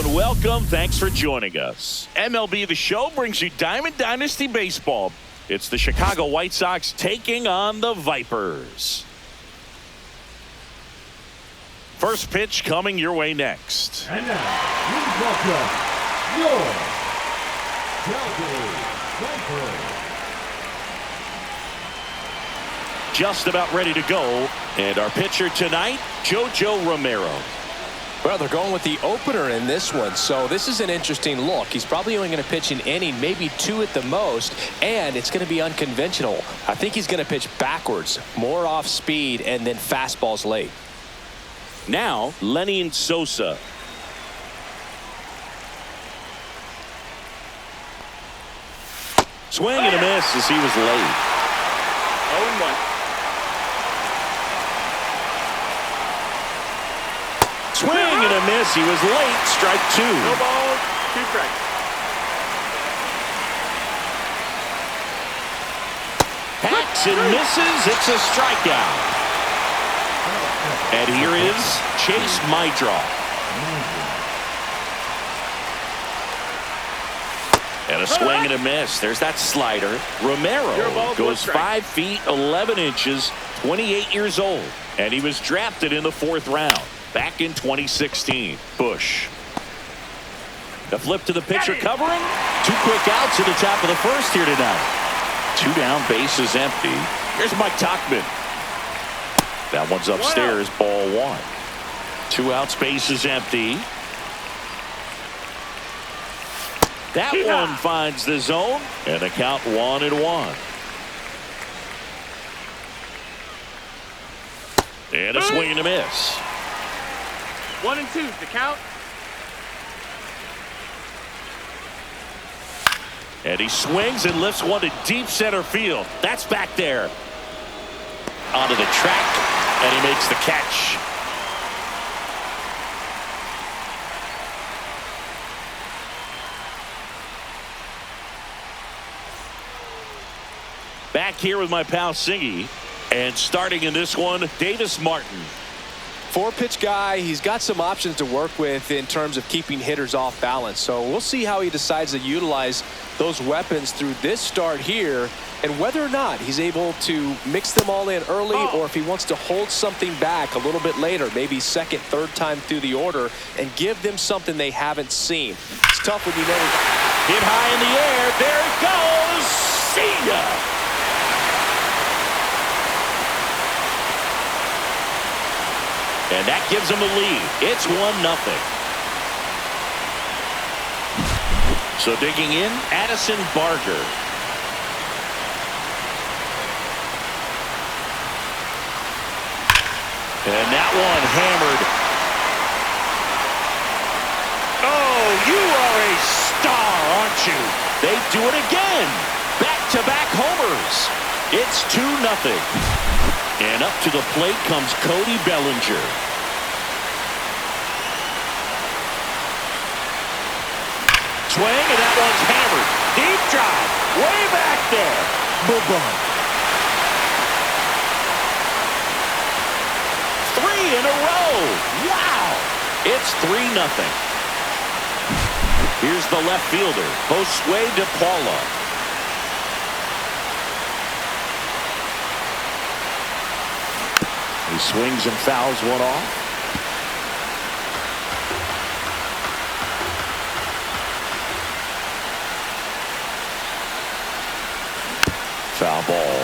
and welcome. Thanks for joining us. MLB The Show brings you Diamond Dynasty Baseball. It's the Chicago White Sox taking on the Vipers. First pitch coming your way next. And now, please welcome your Calgary Vipers. Just about ready to go. And our pitcher tonight, JoJo Romero. Well, they're going with the opener in this one, so this is an interesting look. He's probably only going to pitch an inning, maybe two at the most, and it's going to be unconventional. I think he's going to pitch backwards, more off speed, and then fastballs late. Now, Lenny Sosa. Swing and a miss as he was late. 0-1. Swing and a miss. He was late. Strike two. No ball, 2 strikes. Hacks and misses. It's a strikeout. And here is Chase Mydroff. And a swing and a miss. There's that slider. Romero goes 5 feet 11 inches, 28 years old. And he was drafted in the 4th round back in 2016. Bush. The flip to the pitcher covering. 2 quick outs at the top of the first here tonight. 2 down, bases empty. Here's Mike Tauchman. That one's upstairs, ball 1. 2 outs, bases empty. That one finds the zone, and the count 1-1. And a swing and a miss. 1-2 is the count. And he swings and lifts one to deep center field. That's back there. Onto the track, and he makes the catch. Back here with my pal Singy, and starting in this one, Davis Martin. 4-pitch guy. He's got some options to work with in terms of keeping hitters off balance. So we'll see how he decides to utilize those weapons through this start here, and whether or not he's able to mix them all in early, or if he wants to hold something back a little bit later, maybe second, third time through the order, and give them something they haven't seen. It's tough when you know. Hit high in the air. There it goes. See ya. And that gives them a lead. It's 1-0. So digging in, Addison Barger. And that one hammered. Oh, you are a star, aren't you? They do it again. Back-to-back homers. It's 2-0. And up to the plate comes Cody Bellinger. Swing, and that one's hammered. Deep drive. Way back there. Boom. 3 in a row. Wow. It's 3-0. Here's the left fielder, Josue De Paula. He swings and fouls one off. Foul ball.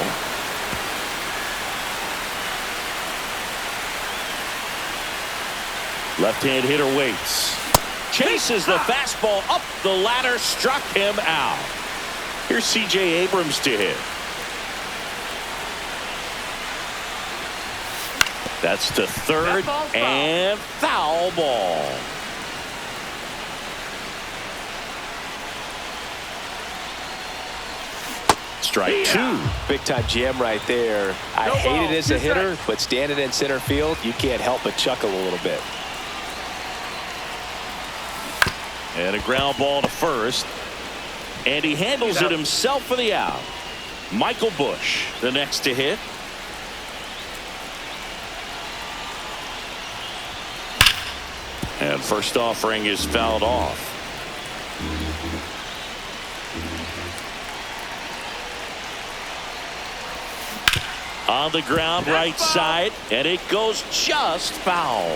Left-hand hitter waits. Chases the fastball up the ladder, struck him out. Here's C.J. Abrams to hit. That's to third and foul ball. Strike 2. Big time jam right there. I hate it as a hitter, but standing in center field, you can't help but chuckle a little bit. And a ground ball to first. And he handles it himself for the out. Michael Bush, the next to hit. And first offering is fouled off. On the ground, right side, and it goes just foul.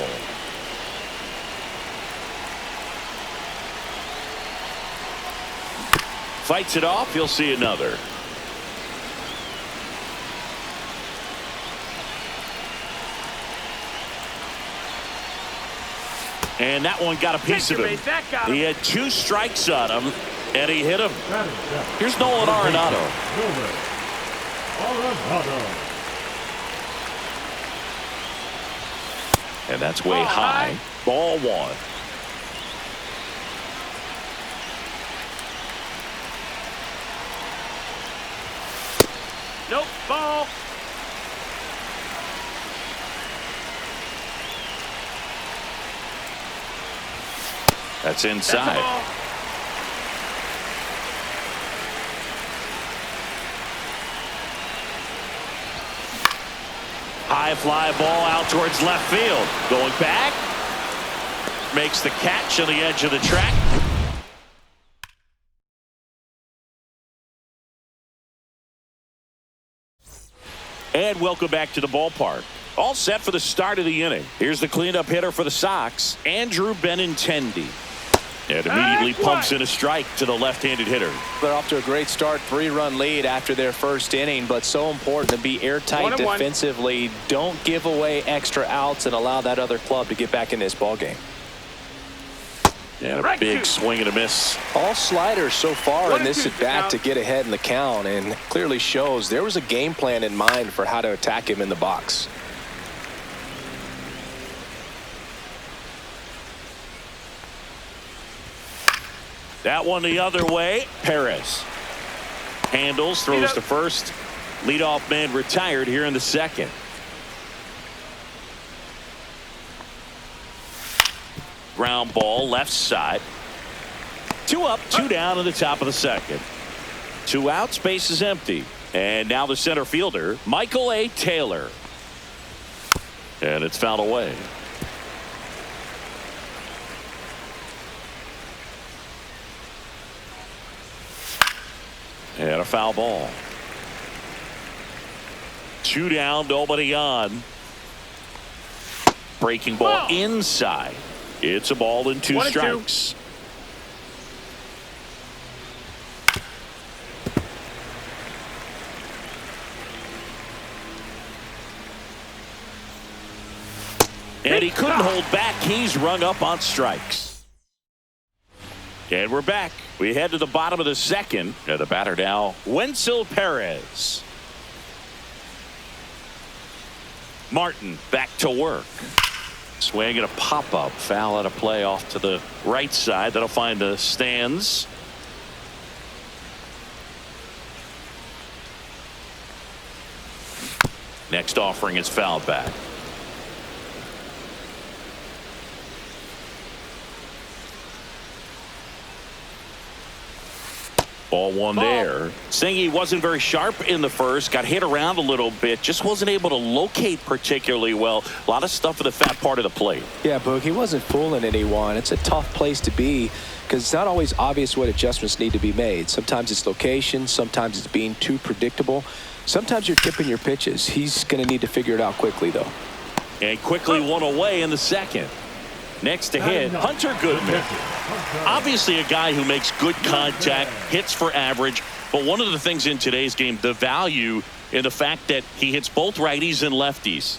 Fights it off. You'll see another. And that one got a piece of him. He had 2 strikes on him, and he hit him. Here's Nolan Arenado. And that's way high. Ball 1. Nope, ball. That's inside. That's High fly ball out towards left field. Going back. Makes the catch on the edge of the track. And welcome back to the ballpark. All set for the start of the inning. Here's the cleanup hitter for the Sox, Andrew Benintendi. And immediately pumps in a strike to the left-handed hitter. They're off to a great start, 3-run lead after their first inning, but so important to be airtight defensively. Don't give away extra outs and allow that other club to get back in this ball game. And a big swing and a miss. All sliders so far in this at bat to get ahead in the count, and clearly shows there was a game plan in mind for how to attack him in the box. That one the other way. Perez handles, throws to first. Leadoff man retired here in the second. Ground ball left side. 2 up, 2 down in the top of the second. 2 outs, base is empty. And now the center fielder, Michael A. Taylor. And it's fouled away. And a foul ball. 2 down, nobody on. Breaking ball inside. It's a ball and 2 strikes. And he couldn't hold back. He's rung up on strikes. And we're back. We head to the bottom of the second. And the batter now, Wenzel Perez. Martin back to work. Swing and a pop-up. Foul out of play off to the right side. That'll find the stands. Next offering is fouled back. Ball 1 there. Saying he wasn't very sharp in the first, got hit around a little bit, just wasn't able to locate particularly well. A lot of stuff for the fat part of the plate. Yeah, Boog, he wasn't fooling anyone. It's a tough place to be because it's not always obvious what adjustments need to be made. Sometimes it's location, sometimes it's being too predictable. Sometimes you're tipping your pitches. He's going to need to figure it out quickly, though. And quickly 1 away in the second. Next to hit, Hunter Goodman. Obviously a guy who makes good contact, hits for average, but one of the things in today's game, the value in the fact that he hits both righties and lefties.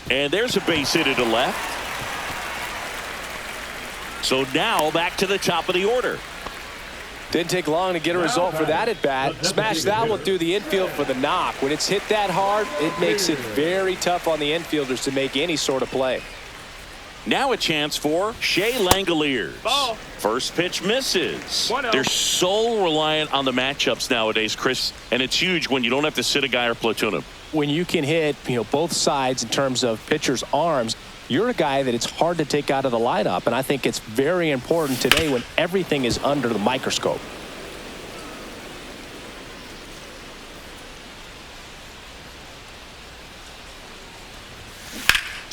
And there's a base hit to left. So now back to the top of the order. Didn't take long to get a result for that at bat. Smash that one through the infield for the knock. When it's hit that hard, it makes it very tough on the infielders to make any sort of play. Now a chance for Shea Langoliers. Ball. First pitch misses. They're so reliant on the matchups nowadays, Chris, and it's huge when you don't have to sit a guy or platoon him. When you can hit, both sides in terms of pitchers' arms, you're a guy that it's hard to take out of the lineup, and I think it's very important today when everything is under the microscope.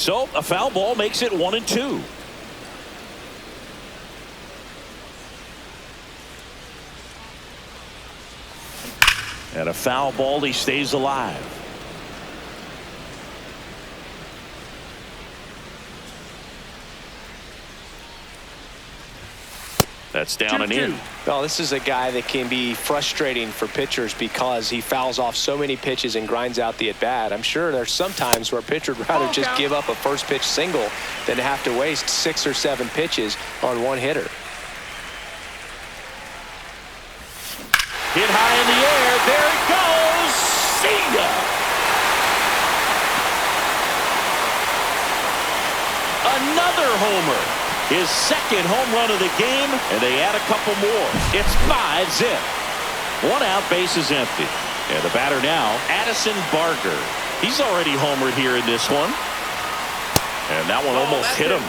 So a foul ball makes it 1-2. And a foul ball, he stays alive. That's down and in. Well, this is a guy that can be frustrating for pitchers because he fouls off so many pitches and grinds out the at-bat. I'm sure there's some times where a pitcher would rather just give up a first pitch single than have to waste 6 or 7 pitches on one hitter. Hit high in the air. There it goes. See ya. Another homer. His second home run of the game, and they add a couple more. It's 5-zip. 1 out, base is empty. And the batter now, Addison Barger. He's already homered here in this one. And that one almost hit him.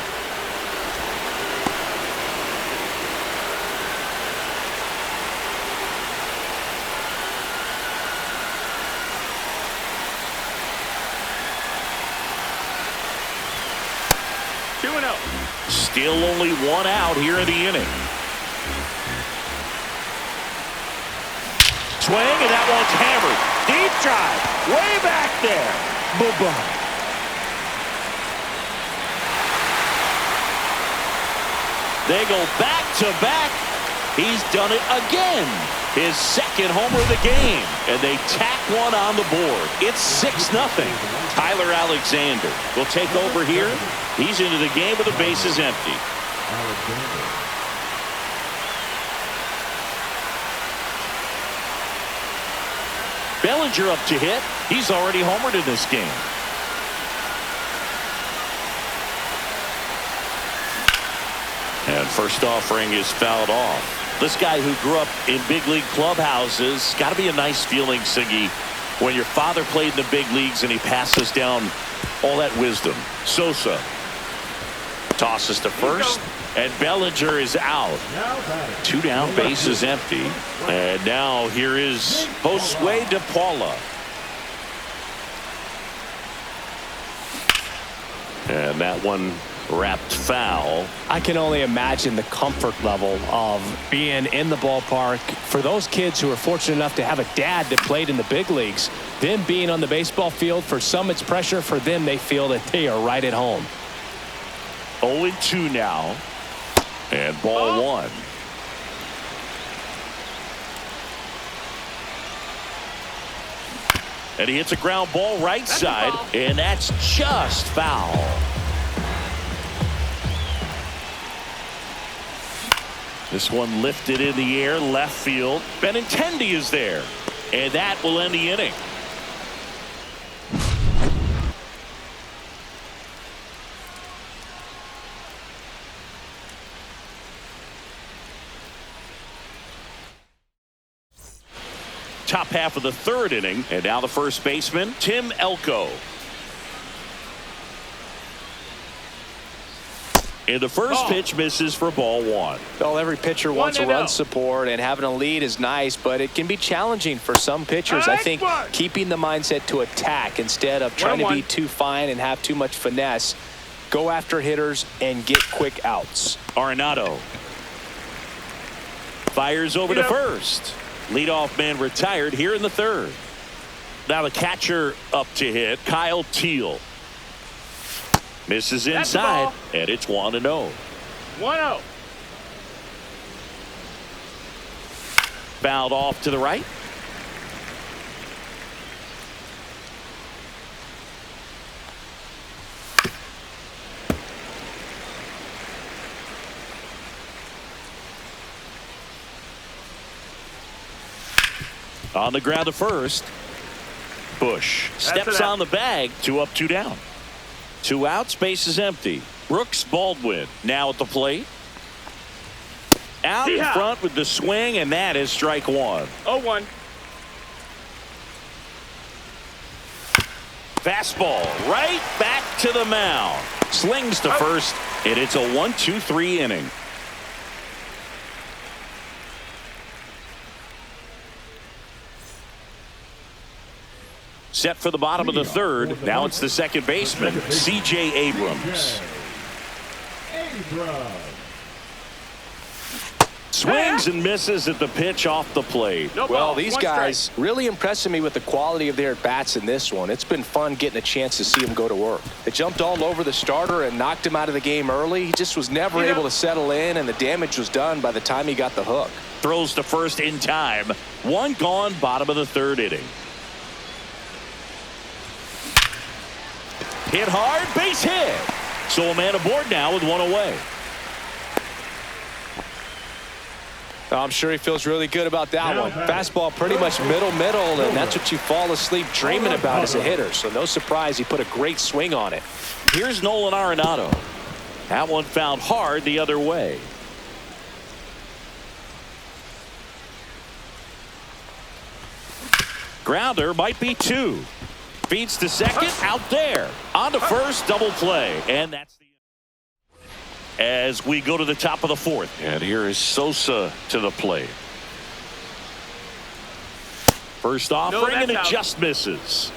Still only 1 out here in the inning. Swing, and that one's hammered. Deep drive. Way back there. Bye-bye. They go back to back. He's done it again. His second homer of the game. And they tack one on the board. It's 6-0. Tyler Alexander will take over here. He's into the game with the bases empty. Bellinger up to hit. He's already homered in this game. And first offering is fouled off. This guy who grew up in big league clubhouses, got to be a nice feeling, Siggy, when your father played in the big leagues and he passes down all that wisdom. Sosa tosses to first, and Bellinger is out. 2 down, base is empty. And now here is Josue De Paula. And that one wrapped foul. I can only imagine the comfort level of being in the ballpark for those kids who are fortunate enough to have a dad that played in the big leagues. Them being on the baseball field, for some it's pressure. For them, they feel that they are right at home. 0-2 now. And ball 1. And he hits a ground ball right side, and that's just foul. This one lifted in the air, left field. Benintendi is there, and that will end the inning. Top half of the 3rd inning, and now the first baseman, Tim Elko. And the first pitch misses for ball 1. Well, every pitcher wants a run support, and having a lead is nice, but it can be challenging for some pitchers. I think keeping the mindset to attack instead of trying to be too fine and have too much finesse. Go after hitters and get quick outs. Arenado fires over to first. Leadoff man retired here in the 3rd. Now the catcher up to hit, Kyle Teal. Misses inside, and it's 1-0. 1-0. Fouled off to the right. On the ground to first. Bush steps on the bag. 2 up, 2 down. 2 outs, base is empty. Brooks Baldwin now at the plate. Out in front with the swing, and that is strike 1. 0-1. Fastball right back to the mound. Slings to first, and it's a 1-2-3 inning. Set for the bottom of the third. Now it's the second baseman, C.J. Abrams. Swings and misses at the pitch off the plate. Well, these guys really impressing me with the quality of their at-bats in this one. It's been fun getting a chance to see them go to work. They jumped all over the starter and knocked him out of the game early. He just was never able to settle in, and the damage was done by the time he got the hook. Throws to first in time. One gone, bottom of the third inning. Hit hard, base hit. So a man aboard now with one away. I'm sure he feels really good about that one. Fastball pretty much middle, and that's what you fall asleep dreaming about as a hitter. So no surprise he put a great swing on it. Here's Nolan Arenado. That one found hard the other way. Grounder might be two. Feeds to second, out there. On to first, double play. And that's the as we go to the top of the fourth. And here is Sosa to the plate. First offering, and it just misses.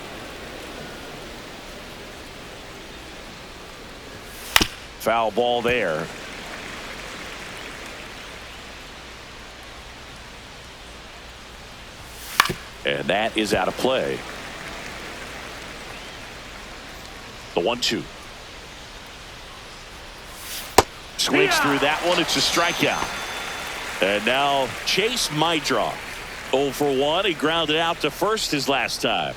Foul ball there. And that is out of play. The 1-2. Swings through that one. It's a strikeout. And now Chase Mydrock. 0 for 1. He grounded out to first his last time.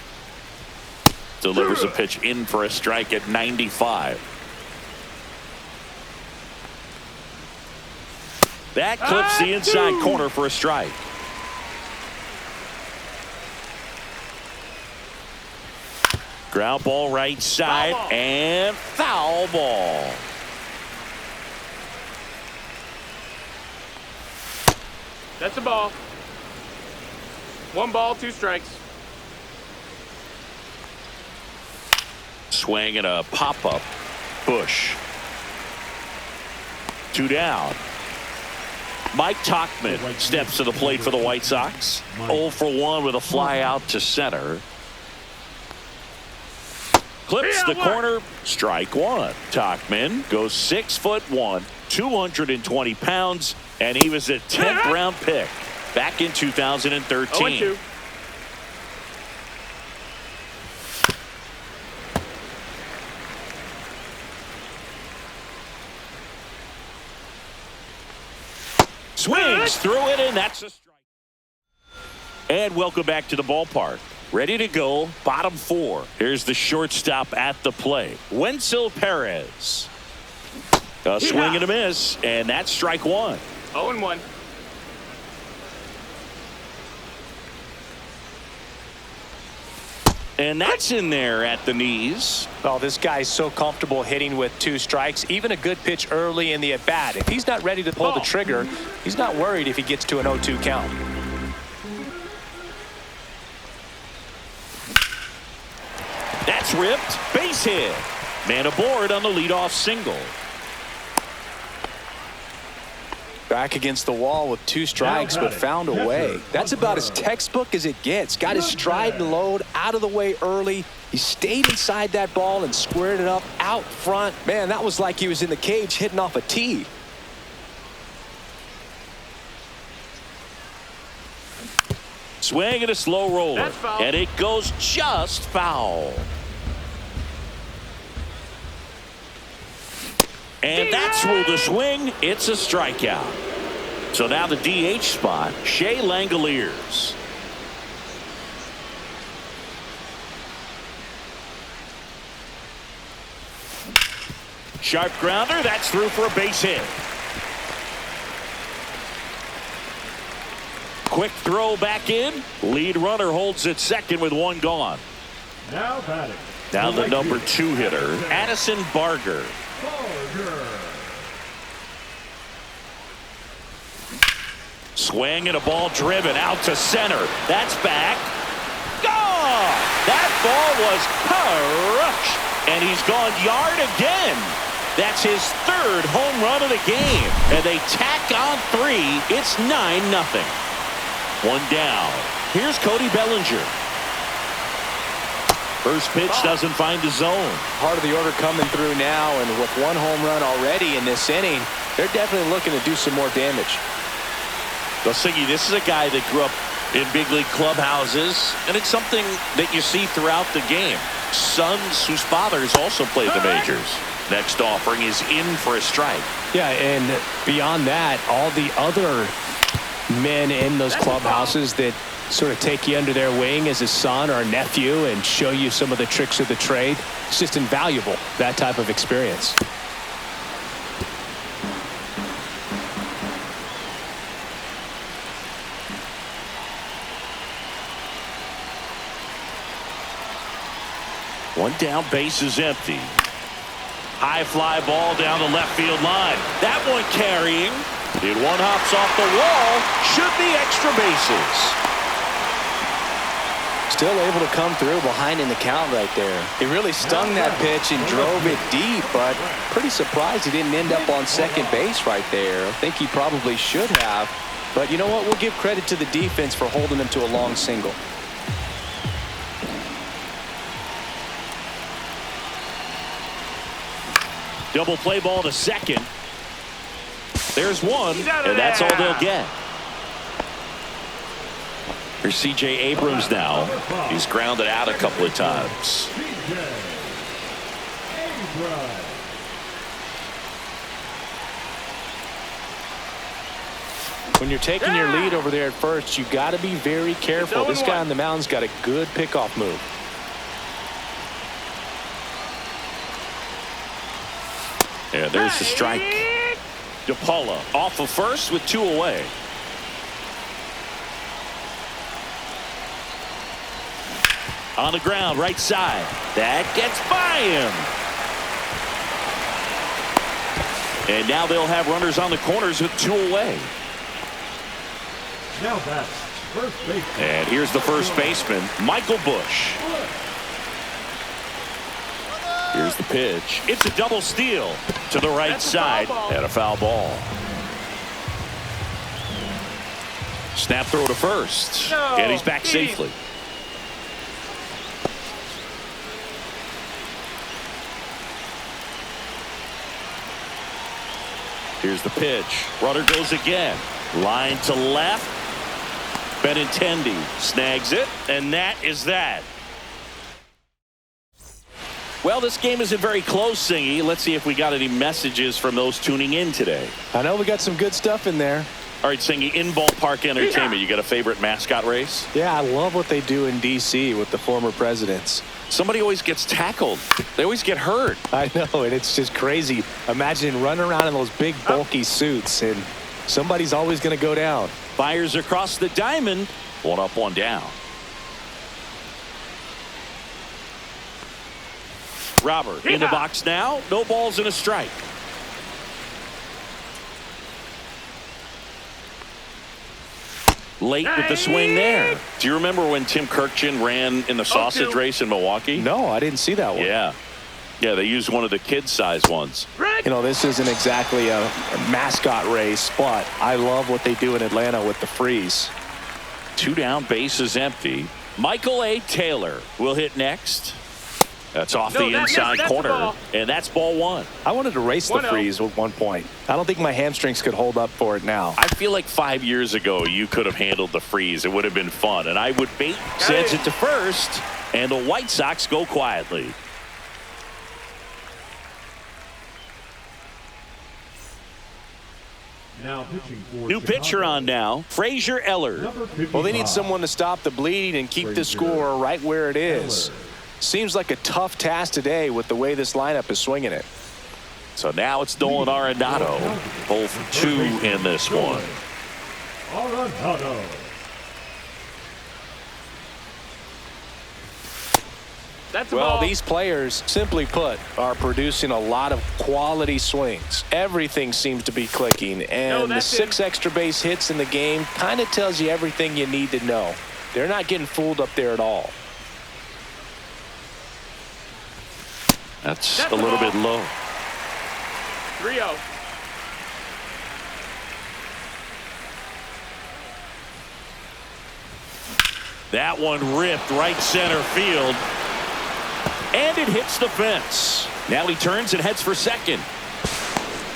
Delivers a pitch in for a strike at 95. That clips the inside corner for a strike. Ground ball right side and foul ball. That's a ball. 1 ball, 2 strikes. Swing and a pop-up. Bush. 2 down. Mike Tauchman steps to the plate for the White Sox. 0 for 1 with a fly out to center. Clips the corner. Strike one. Tauchman goes 6'1", 220 pounds, and he was a 10th round pick back in 2013. 0-2. Swings through it, and that's a strike. And welcome back to the ballpark. Ready to go, bottom 4. Here's the shortstop at the plate, Wenzel Perez. A swing and a miss, and that's strike 1. 0-1. And that's in there at the knees. Oh, this guy's so comfortable hitting with 2 strikes. Even a good pitch early in the at-bat. If he's not ready to pull the trigger, he's not worried if he gets to an 0-2 count. That's ripped. Base hit. Man aboard on the leadoff single. Back against the wall with 2 strikes, but found a way. That's about as textbook as it gets. Got his stride and load out of the way early. He stayed inside that ball and squared it up out front. Man, that was like he was in the cage hitting off a tee. Swing and a slow roller. And it goes just foul. And that's ruled a swing. It's a strikeout. So now the DH spot, Shea Langoliers. Sharp grounder. That's through for a base hit. Quick throw back in. Lead runner holds at second with 1 gone. Now batting. Now the number 2 hitter, Addison Barger. Swing and a ball driven out to center. That's back. Gone! That ball was crushed, and he's gone yard again. That's his 3rd home run of the game, and they tack on 3. It's 9-0. 1 down. Here's Cody Bellinger. First pitch doesn't find the zone. Part of the order coming through now, and with one home run already in this inning, they're definitely looking to do some more damage. Well, Siggy, this is a guy that grew up in big league clubhouses, and it's something that you see throughout the game. Sons whose fathers also played the majors. Next offering is in for a strike. Yeah, and beyond that, all the other men in those clubhouses that sort of take you under their wing as a son or a nephew and show you some of the tricks of the trade. It's just invaluable, that type of experience. One down, base is empty. High fly ball down the left field line. That one carrying. And one hops off the wall. Should be extra bases. Still able to come through behind in the count right there. He really stung that pitch and drove it deep, but pretty surprised he didn't end up on second base right there. I think he probably should have. But you know what? We'll give credit to the defense for holding him to a long single. Double play ball to second. There's one, and that's all they'll get. Here's C.J. Abrams now. He's grounded out a couple of times. When you're taking your lead over there at first, you got to be very careful. This guy on the mound's got a good pickoff move. And there's the strike. DePaula off of first with 2 away. On the ground, right side. That gets by him. And now they'll have runners on the corners with 2 away. Now that's first base. And here's the first baseman, Michael Bush. Here's the pitch. It's a double steal to the right side and a foul ball. Snap throw to first. And he's back safely. Here's the pitch. Runner goes again. Line to left. Benintendi snags it, and that is that. Well, this game isn't very close, Singy. Let's see if we got any messages from those tuning in today. I know we got some good stuff in there. All right, Singy, in ballpark entertainment, you got a favorite mascot race? Yeah, I love what they do in D.C. with the former presidents. Somebody always gets tackled. They always get hurt. I know, and it's just crazy. Imagine running around in those big, bulky suits, and somebody's always going to go down. Fires across the diamond. 1 up, 1 down. Robert in the box now. No balls and a strike. Late with the swing there. Do you remember when Tim Kirkjian ran in the sausage race in Milwaukee? No, I didn't see that one. Yeah. Yeah, they used one of the kid-sized ones. You know, this isn't exactly a mascot race, but I love what they do in Atlanta with the freeze. 2 down, base is empty. Michael A. Taylor will hit next. That's off the inside corner, and that's ball 1. I wanted to race the freeze at one point. I don't think my hamstrings could hold up for it now. I feel like 5 years ago you could have handled the freeze. It would have been fun, and I would bait. Sends it to first, and the White Sox go quietly. Now pitching for New pitcher on now, Frazier Eller. Well, they need someone to stop the bleeding and keep the score right where it is. Seems like a tough task today with the way this lineup is swinging it. So now it's Nolan Arenado. 0 for 2 in this one. Arenado. Well, these players, simply put, are producing a lot of quality swings. Everything seems to be clicking, and the 6 extra base hits in the game kind of tells you everything you need to know. They're not getting fooled up there at all. That's a little bit low. 3-0. That one ripped right center field. And it hits the fence. Now he turns and heads for second.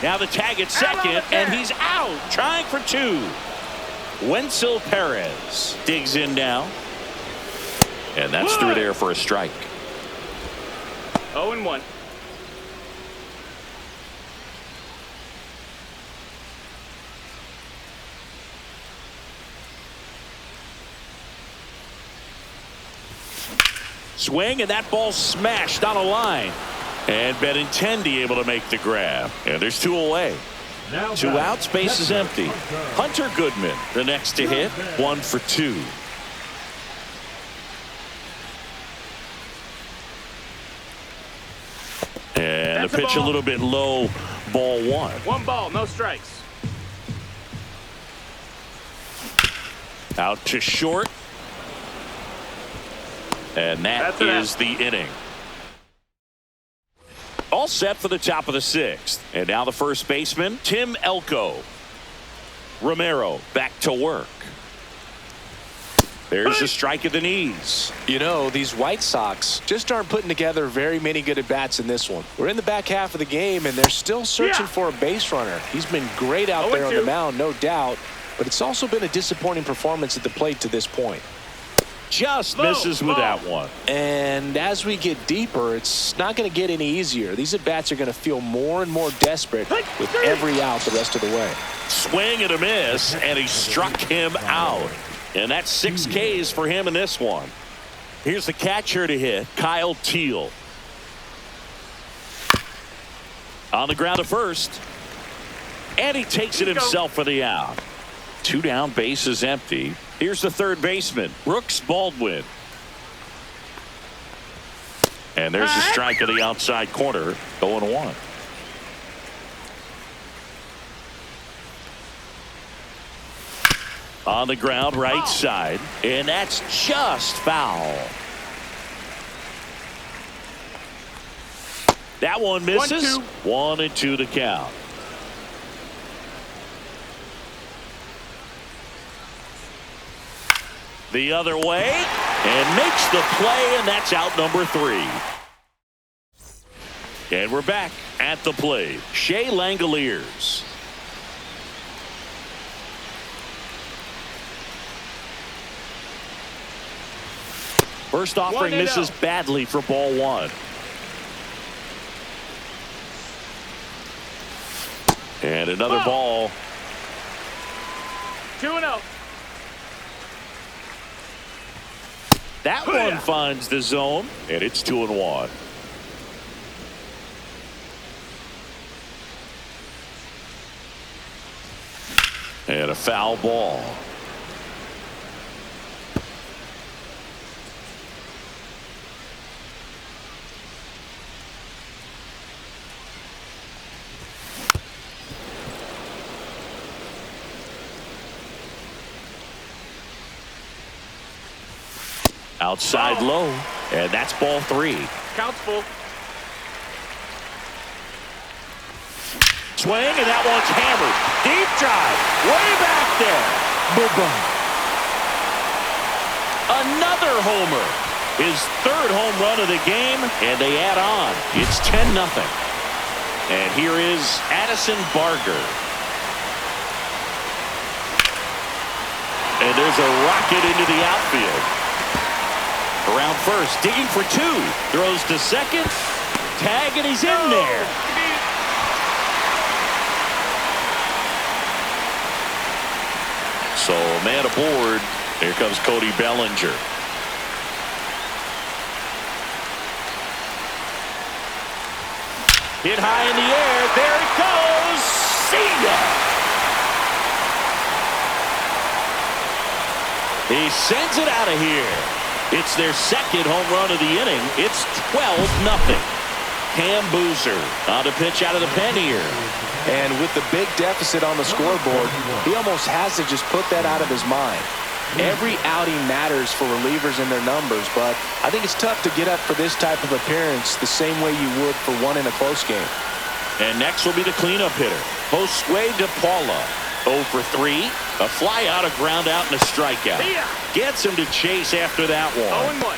Now the tag at second, and he's out, trying for two. Wenzel Perez digs in now. And that's through there for a strike. 0-1. Swing, and that ball smashed on a line. And Benintendi able to make the grab. And there's two away. Now Two outs, base is empty. Hunter Goodman, the next to hit, 1 for 2. And the pitch a little bit low, ball 1. 1 ball, no strikes. Out to short. And that is the inning. All set for the top of the 6th. And now the first baseman, Tim Elko. Romero back to work. There's a strike at the knees. You know, these White Sox just aren't putting together very many good at-bats in this one. We're in the back half of the game, and they're still searching for a base runner. He's been great out there on the mound, no doubt, but it's also been a disappointing performance at the plate to this point. Just misses with that one. And as we get deeper, it's not going to get any easier. These at-bats are going to feel more and more desperate with every out the rest of the way. Swing and a miss, and he struck him out. And that's 6 Ks for him in this one. Here's the catcher to hit, Kyle Teal. On the ground to first. And he takes it himself for the out. 2 down, base is empty. Here's the third baseman, Brooks Baldwin. And there's a strike of the outside corner, 0-1. On the ground, right side, and that's just foul. That one misses. 1-2 to count. The other way, and makes the play, and that's out number 3. And we're back at the plate. Shea Langoliers. First offering misses badly for ball 1. And another ball. 2-0. That one finds the zone, and it's 2-1. And a foul ball. Outside low, and that's ball 3. Counts full. Swing, and that one's hammered. Deep drive, way back there. Boom. Another homer. His 3rd home run of the game, and they add on. It's 10-0. And here is Addison Barger. And there's a rocket into the outfield. Around first, digging for 2. Throws to second. Tag, and he's in there. So, man aboard. Here comes Cody Bellinger. Hit high in the air. There it goes. See ya. He sends it out of here. It's their 2nd home run of the inning. It's 12-0. Cam Boozer on to pitch out of the pen here. And with the big deficit on the scoreboard, he almost has to just put that out of his mind. Every outing matters for relievers and their numbers, but I think it's tough to get up for this type of appearance the same way you would for one in a close game. And next will be the cleanup hitter, Josue De Paula. 0 for 3. A fly out, a ground out, and a strikeout. Gets him to chase after that one. 0-1.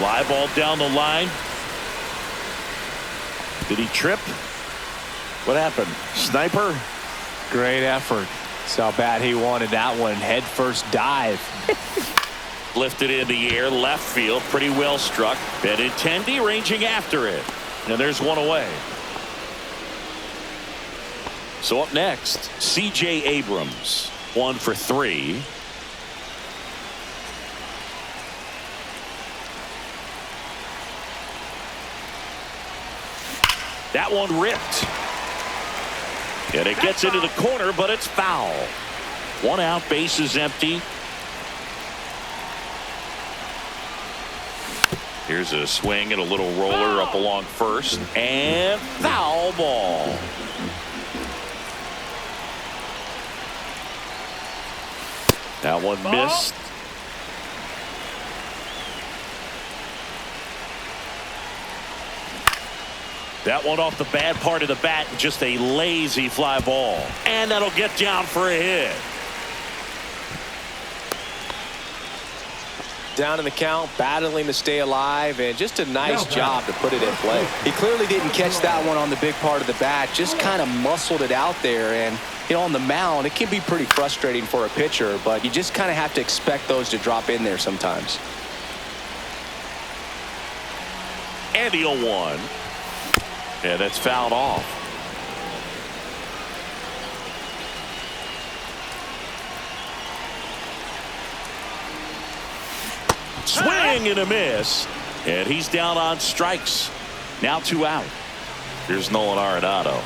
Fly ball down the line. Did he trip? What happened? Sniper? Great effort. That's how bad he wanted that one. Head first dive. Lifted in the air, left field, pretty well struck. Benintendi ranging after it. And there's one away. So up next, C.J. Abrams. 1 for 3. That one ripped. And it gets into the corner, but it's foul. 1 out, base is empty. Here's a swing and a little roller up along first. And foul ball. That one missed. That one off the bad part of the bat. Just a lazy fly ball. And that'll get down for a hit. Down in the count, battling to stay alive, and just a nice job to put it in play. He clearly didn't catch that one on the big part of the bat, just kind of muscled it out there. And you know, on the mound, it can be pretty frustrating for a pitcher, but you just kind of have to expect those to drop in there sometimes. And the 0-1. Yeah, that's fouled off. Swing and a miss. And he's down on strikes. Now 2 out. Here's Nolan Arenado.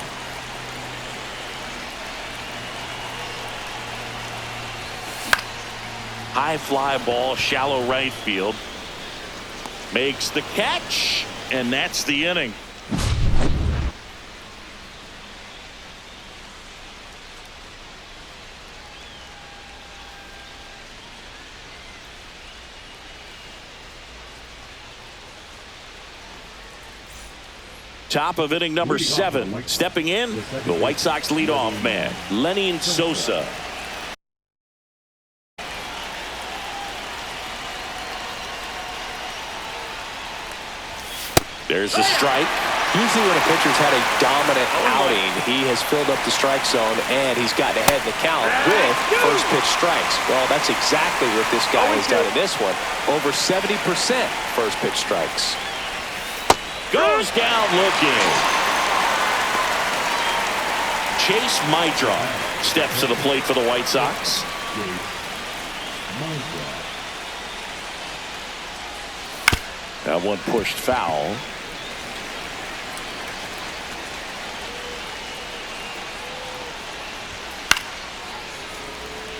High fly ball, shallow right field. Makes the catch. And that's the inning. Top of inning number 7. Stepping in, the White Sox leadoff man, Lenny Sosa. There's a strike. Usually when a pitcher's had a dominant outing, he has filled up the strike zone and he's gotten ahead in the count with first pitch strikes. Well, that's exactly what this guy has done in this one. Over 70% first pitch strikes. Goes down looking. Chase Meidron steps to the plate for the White Sox. That one pushed foul.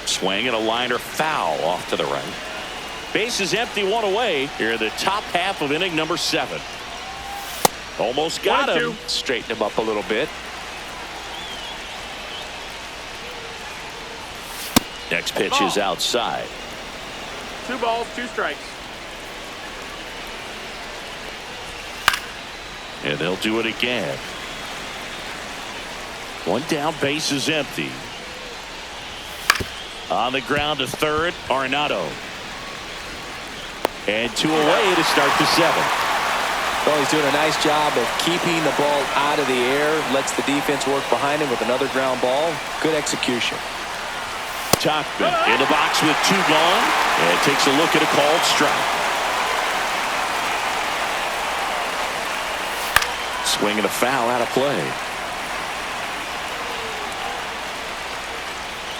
Swing and a liner foul off to the right. Base is empty, 1 away. Here in the top half of inning number 7. Almost got him. Straighten him up a little bit. Next pitch is outside. 2 balls, 2 strikes. And they'll do it again. 1 down, base is empty. On the ground to third, Arenado. And 2 away to start the 7th. Well, he's doing a nice job of keeping the ball out of the air. Lets the defense work behind him with another ground ball. Good execution. Tauchman in the box with 2 gone. And takes a look at a called strike. Swing and a foul out of play.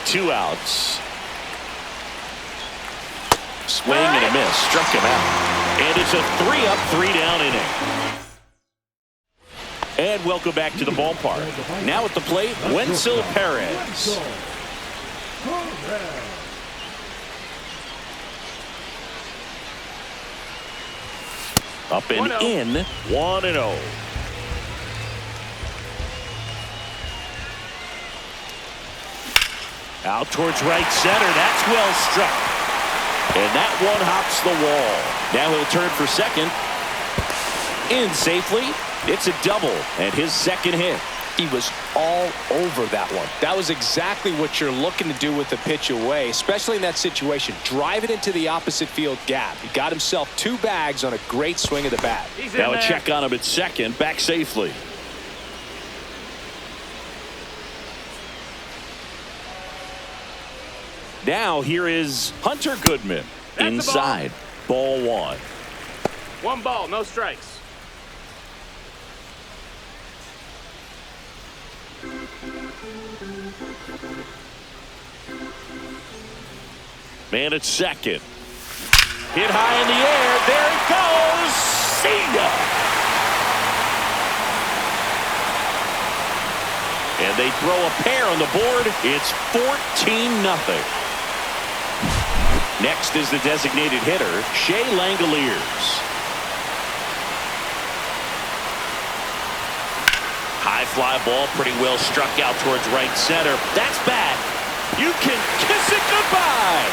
2 outs. Swing and a miss. Struck him out. And it's a 3-up, 3-down inning. And welcome back to the ballpark. Now at the plate, Wenzel Perez. Up and in, 1-0. Out towards right center. That's well struck. And that one hops the wall. Now he'll turn for second. In safely. It's a double and his 2nd hit. He was all over that one. That was exactly what you're looking to do with the pitch away, especially in that situation. Drive it into the opposite field gap. He got himself 2 bags on a great swing of the bat. Now a check on him at second, back safely. Now here is Hunter Goodman. That's inside. Ball 1. 1 ball, no strikes. Man at second. Hit high in the air. There it goes. See ya. And they throw a pair on the board. It's 14-0. Next is the designated hitter, Shea Langoliers. High fly ball, pretty well struck out towards right center. That's bad. You can kiss it goodbye.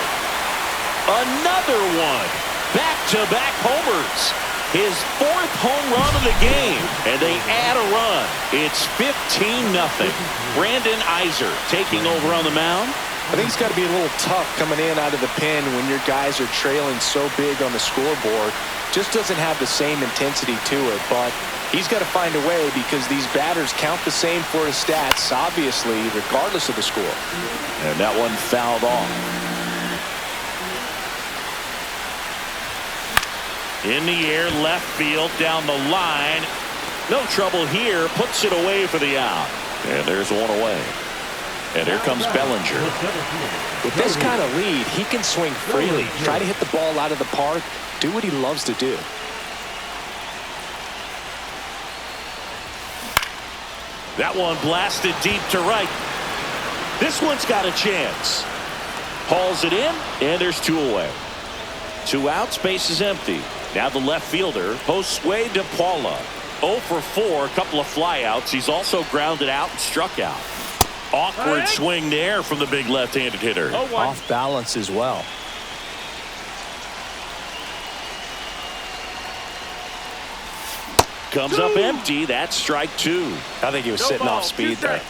Another one. Back-to-back homers. His 4th home run of the game. And they add a run. It's 15-0. Brandon Iser taking over on the mound. I think it's got to be a little tough coming in out of the pen when your guys are trailing so big on the scoreboard. Just doesn't have the same intensity to it, but he's got to find a way because these batters count the same for his stats, obviously, regardless of the score. And that one fouled off. In the air, left field, down the line. No trouble here. Puts it away for the out. And there's one away. And here comes Bellinger. With this kind of lead, he can swing freely. Try to hit the ball out of the park. Do what he loves to do. That one blasted deep to right. This one's got a chance. Hauls it in, and there's 2 away. 2 outs, base is empty. Now the left fielder, Josue De Paula. 0 for 4, a couple of flyouts. He's also grounded out and struck out. Awkward swing there from the big left-handed hitter. Off balance as well. Comes up empty. That's strike 2. I think he was sitting off speed there.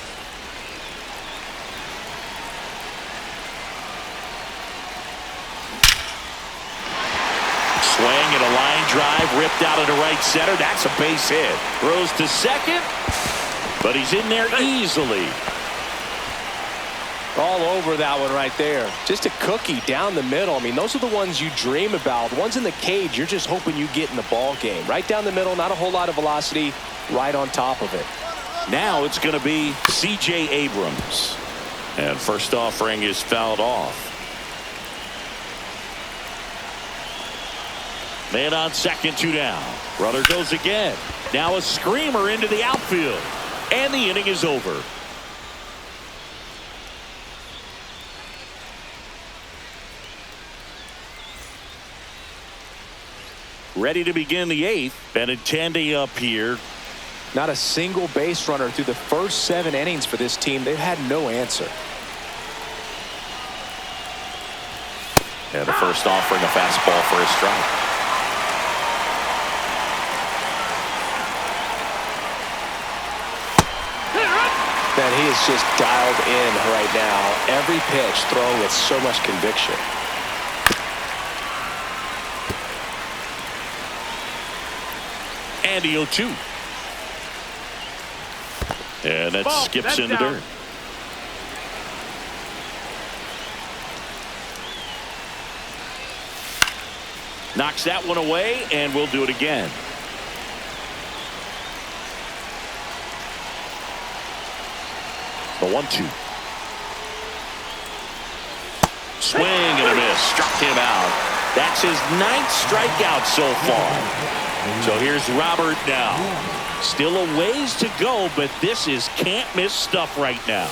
Swing and a line drive ripped out into right center. That's a base hit. Throws to second, but he's in there easily. All over that one right there. Just a cookie down the middle. I mean, those are the ones you dream about. The ones in the cage, you're just hoping you get in the ball game. Right down the middle, not a whole lot of velocity, right on top of it. Now it's going to be C.J. Abrams. And first offering is fouled off. Man on second, 2 down. Runner goes again. Now a screamer into the outfield. And the inning is over. Ready to begin the 8th. Benintendi up here. Not a single base runner through the first 7 innings for this team. They've had no answer. And the first offering, a fastball for a strike. Man, he is just dialed in right now. Every pitch thrown with so much conviction. And the 0-2. And that skips in the dirt. Knocks that one away, and we'll do it again. The 1-2. Swing and a miss. Struck him out. That's his 9th strikeout so far. So here's Robert now. Still a ways to go, but this is can't-miss stuff right now.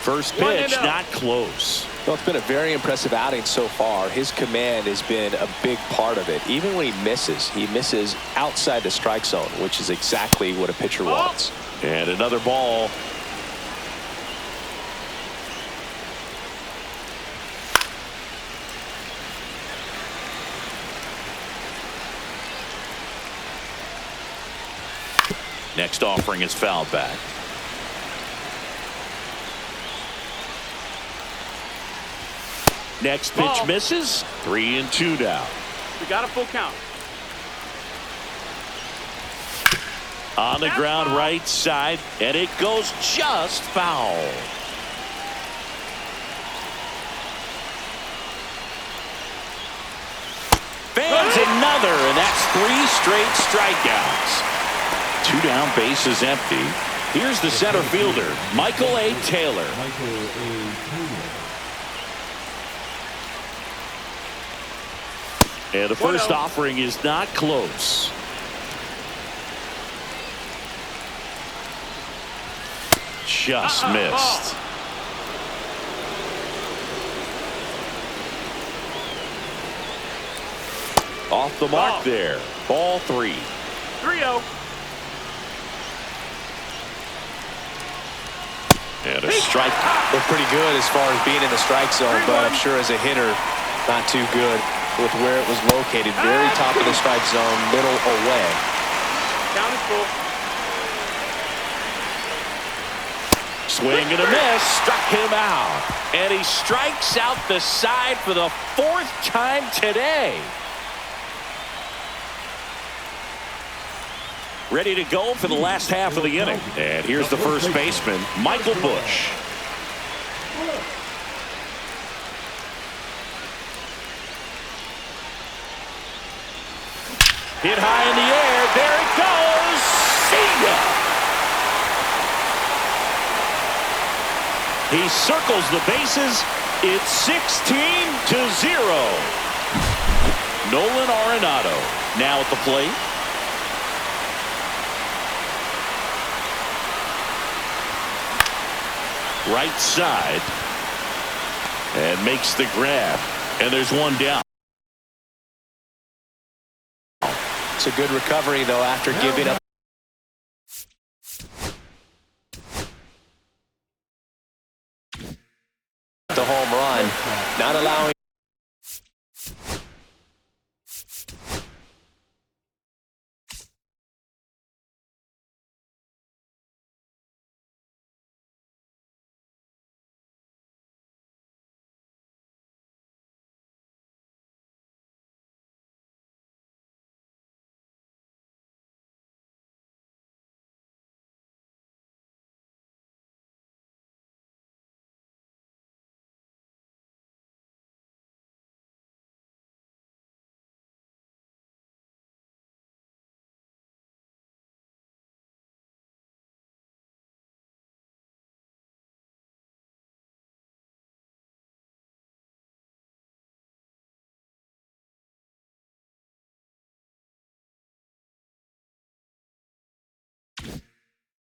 First pitch, not close. Well, it's been a very impressive outing so far. His command has been a big part of it. Even when he misses outside the strike zone, which is exactly what a pitcher wants. And another ball. Next offering is fouled back. Next pitch Ball. misses. 3-2 now. We got a full count. On the ground right side, and it goes just foul. Fans another, and that's 3 straight strikeouts. 2 down, bases empty. Here's the center fielder, Michael A. Taylor. Michael A. Taylor. And the first offering is not close. Just missed. Off the mark there. Ball 3. 3-0. And a strike. Looked pretty good as far as being in the strike zone, but I'm sure as a hitter, not too good with where it was located. Very top of the strike zone, middle away. Count is full. Swing and a miss. Struck him out. And he strikes out the side for the 4th time today. Ready to go for the last half of the inning. And here's the first baseman, Michael Busch. Hit high in the air. There it goes. See ya. He circles the bases. It's 16-0. Nolan Arenado now at the plate. Right side, and makes the grab, and there's 1 down. It's a good recovery, though, after giving up the home run, not allowing.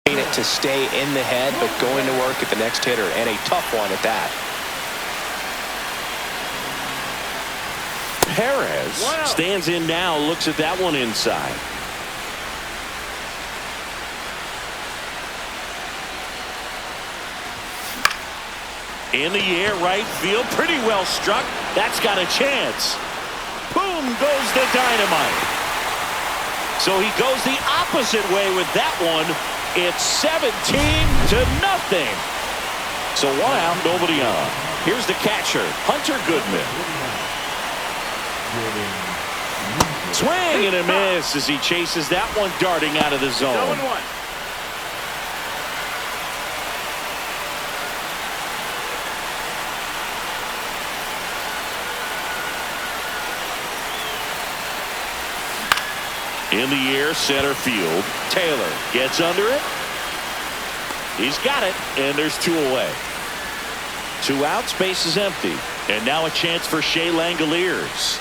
It to stay in the head, but going to work at the next hitter, and a tough one at that. Perez stands in now, looks at that one inside. In the air, right field, pretty well struck. That's got a chance. Boom goes the dynamite. So he goes the opposite way with that one. It's 17-0. So 1 out, nobody on. Here's the catcher, Hunter Goodman. Swing and a miss as he chases that one darting out of the zone. 0-1. In the air, center field. Taylor gets under it. He's got it, and there's 2 away. 2 outs, base is empty. And now a chance for Shea Langoliers.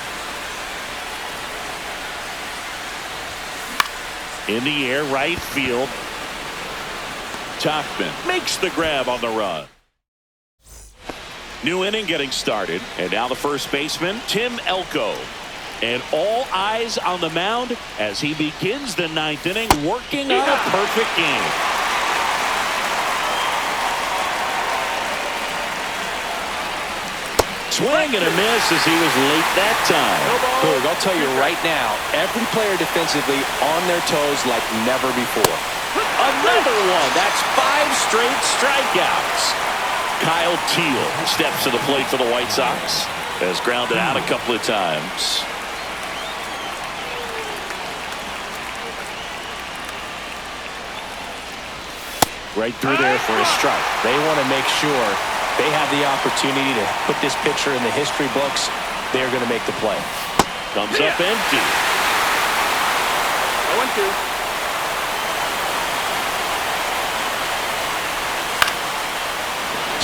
In the air, right field. Tauchman makes the grab on the run. New inning getting started, and now the first baseman, Tim Elko. And all eyes on the mound as he begins the 9th inning, working on a perfect game. Swing and a miss as he was late that time. Look, I'll tell you right now, every player defensively on their toes like never before. Another one. That's 5 straight strikeouts. Kyle Teal steps to the plate for the White Sox. Has grounded out a couple of times. Right through there for a strike. They want to make sure they have the opportunity to put this pitcher in the history books. They're going to make the play. Comes up empty. 0-2.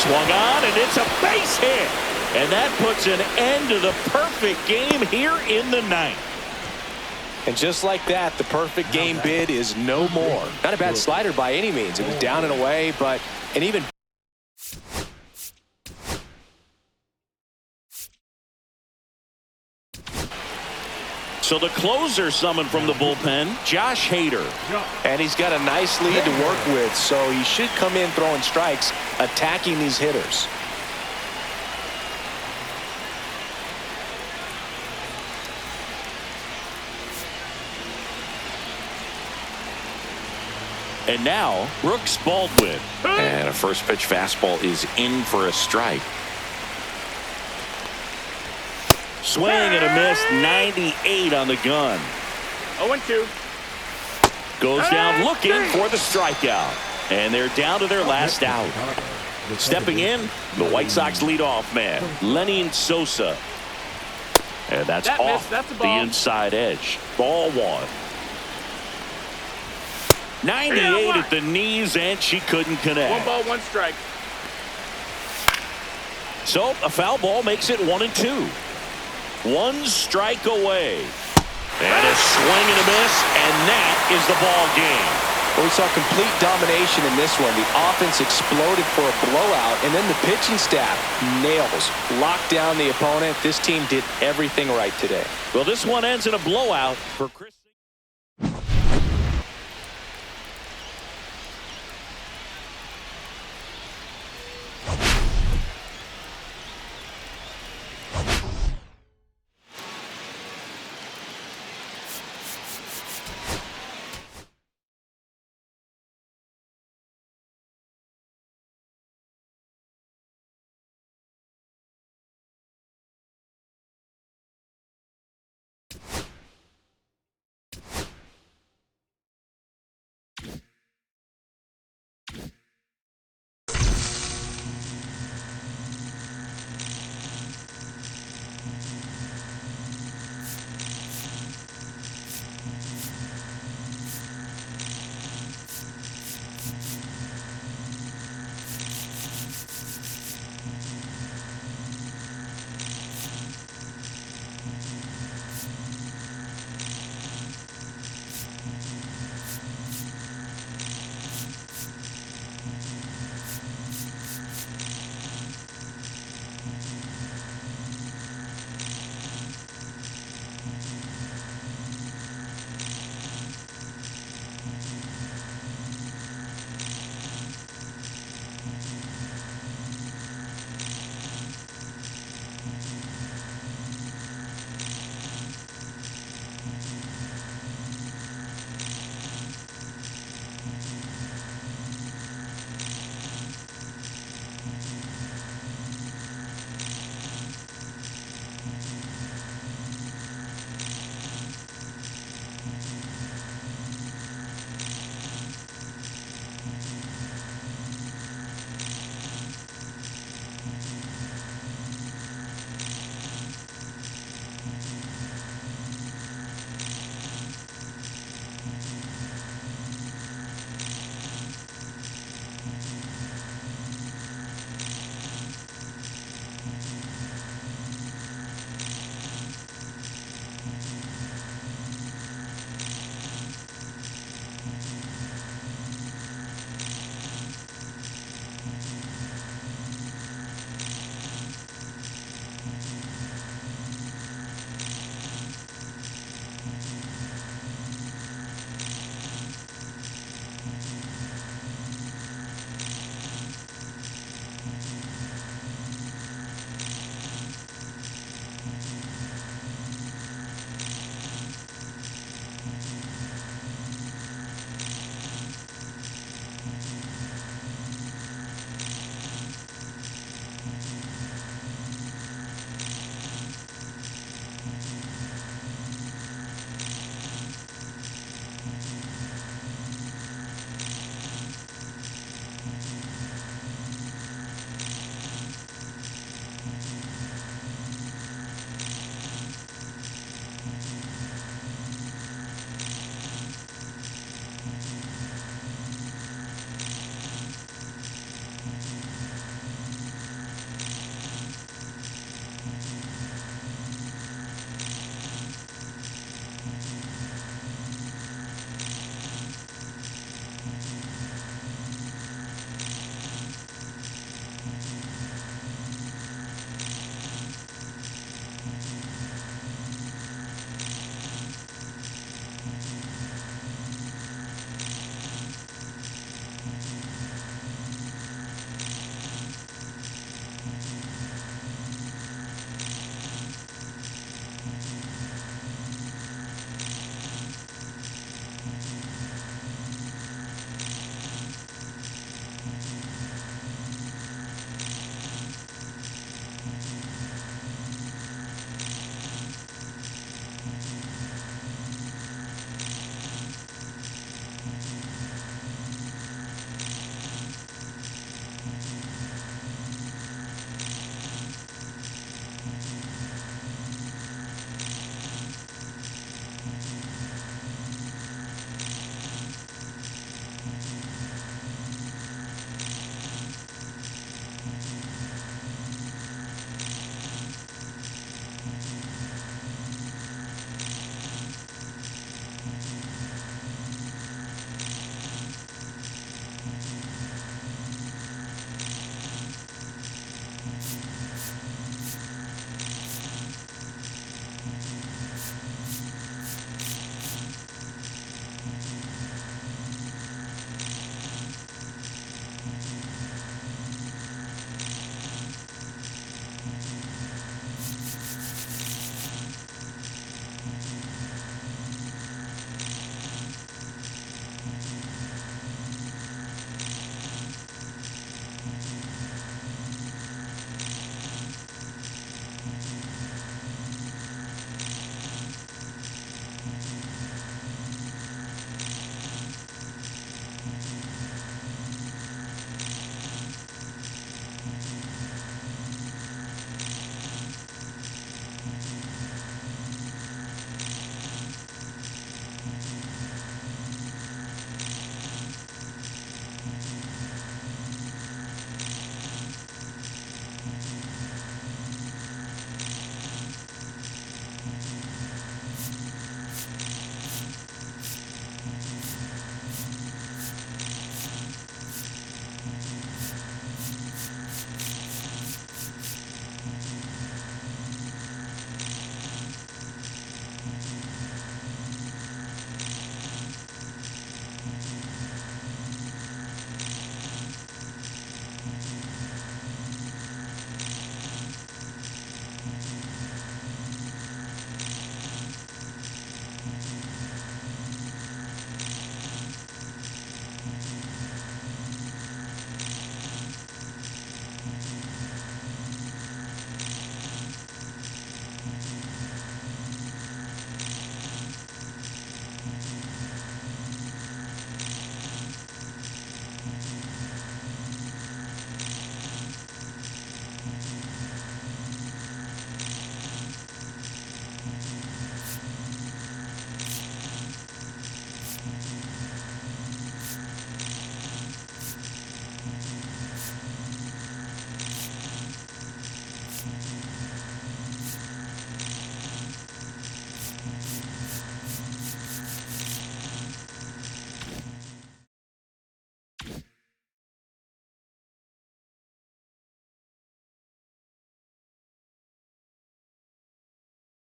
Swung on, and it's a base hit. And that puts an end to the perfect game here in the ninth. And just like that, the perfect game bid is no more. Not a bad slider by any means. It was down and away, but an even. So the closer summoned from the bullpen, Josh Hader. And he's got a nice lead to work with, so he should come in throwing strikes, attacking these hitters. And now, Brooks Baldwin. And a first pitch fastball is in for a strike. Swing and a miss, 98 on the gun. 0-2. Goes down looking for the strikeout. And they're down to their last out. Stepping in, the White Sox leadoff man, Lenny Sosa. And that's off the inside edge. Ball one. 98 at the knees, and she couldn't connect. 1 ball, 1 strike. So a foul ball makes it 1-2. 1 strike away. And a swing and a miss, and that is the ball game. Well, we saw complete domination in this one. The offense exploded for a blowout, and then the pitching staff nails, locked down the opponent. This team did everything right today. Well, this one ends in a blowout for Chris.